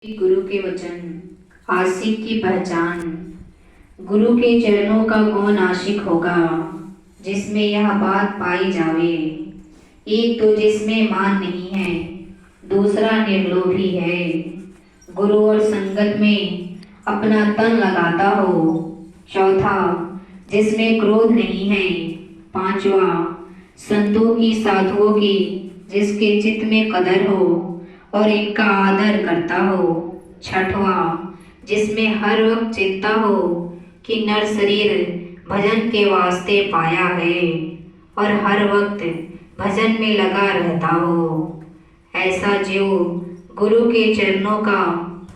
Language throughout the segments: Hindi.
गुरु के वचन आशिक की पहचान। गुरु के चरणों का कौन आशिक होगा जिसमें यह बात पाई जावे। एक तो जिसमें मान नहीं है, दूसरा निर्लोभी है। गुरु और संगत में अपना तन लगाता हो। चौथा जिसमें क्रोध नहीं है। पांचवा संतों की साधुओं की जिसके चित्त में कदर हो और इनका आदर करता हो। छठवा जिसमें हर वक्त चिंता हो कि नर शरीर भजन के वास्ते पाया है और हर वक्त भजन में लगा रहता हो। ऐसा जीव गुरु के चरणों का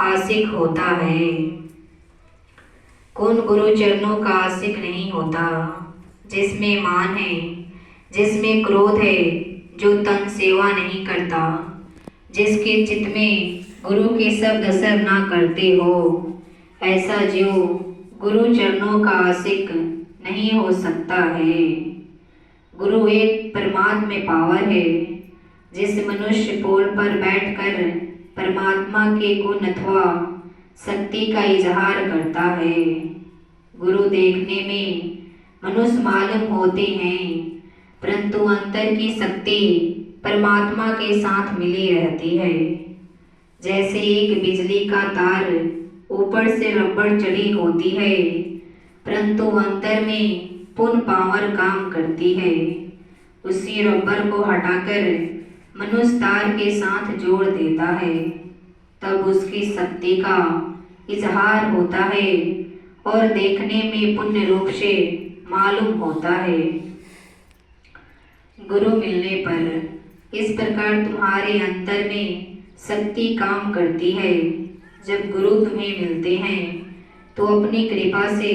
आशिक होता है। कौन गुरु चरणों का आशिक नहीं होता? जिसमें मान है, जिसमें क्रोध है, जो तन सेवा नहीं करता, जिसके चित्त में गुरु के शब्द असर ना करते हो। ऐसा जीव गुरु चरणों का आशिक नहीं हो सकता है। गुरु एक परमात्मा पावर है। जिस मनुष्य पोल पर बैठकर परमात्मा के गुण अथवा शक्ति का इजहार करता है। गुरु देखने में मनुष्य मालूम होते हैं, परंतु अंतर की शक्ति परमात्मा के साथ मिली रहती है। जैसे एक बिजली का तार ऊपर से रबड़ चढ़ी होती है, परंतु अंतर में पुनः पावर काम करती है। उसी रबड़ को हटाकर मनुष्य तार के साथ जोड़ देता है, तब उसकी शक्ति का इजहार होता है और देखने में पुण्य रूप से मालूम होता है। गुरु मिलने पर इस प्रकार तुम्हारे अंतर में शक्ति काम करती है। जब गुरु तुम्हें मिलते हैं तो अपनी कृपा से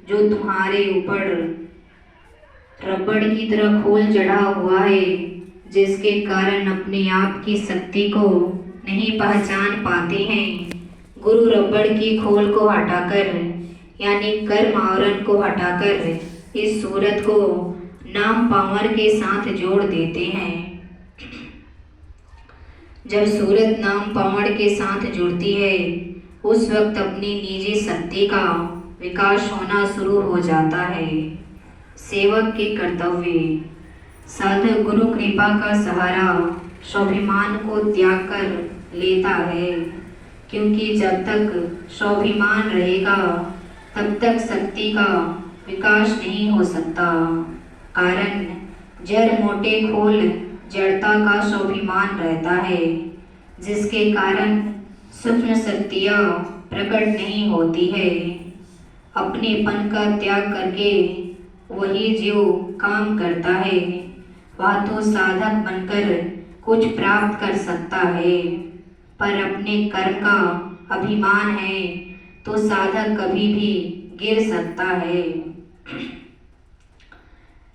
जो तुम्हारे ऊपर रबड़ की तरह खोल चढ़ा हुआ है, जिसके कारण अपने आप की शक्ति को नहीं पहचान पाते हैं, गुरु रबड़ की खोल को हटाकर यानी कर्म आवरण को हटाकर इस सूरत को नाम पावर के साथ जोड़ देते हैं। जब सूरत नाम पावर के साथ जुड़ती है, उस वक्त अपनी निजी शक्ति का विकास होना शुरू हो जाता है। सेवक के कर्तव्य। साधक गुरु कृपा का सहारा स्वाभिमान को त्याग कर लेता है, क्योंकि जब तक स्वाभिमान रहेगा तब तक शक्ति का विकास नहीं हो सकता। कारण जड़ मोटे खोल जड़ता का स्वाभिमान रहता है, जिसके कारण सूक्ष्म शक्तियाँ प्रकट नहीं होती है। अपनेपन का त्याग करके वही जीव काम करता है। वह तो साधक बनकर कुछ प्राप्त कर सकता है, पर अपने कर्म का अभिमान है तो साधक कभी भी गिर सकता है।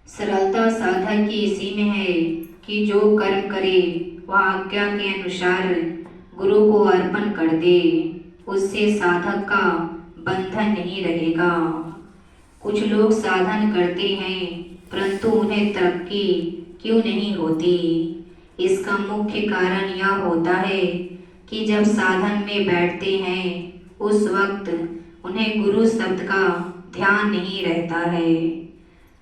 सरलता साधक की इसी में है कि जो कर्म करे वह आज्ञा के अनुसार गुरु को अर्पण कर दे, उससे साधक का बंधन नहीं रहेगा। कुछ लोग साधन करते हैं परंतु उन्हें तरक्की क्यों नहीं होती? इसका मुख्य कारण यह होता है कि जब साधन में बैठते हैं उस वक्त उन्हें गुरु शब्द का ध्यान नहीं रहता है।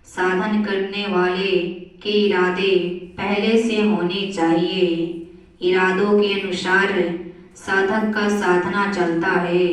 साधन करने वाले के इरादे पहले से होने चाहिए। इरादों के अनुसार साधक का साधना चलता है।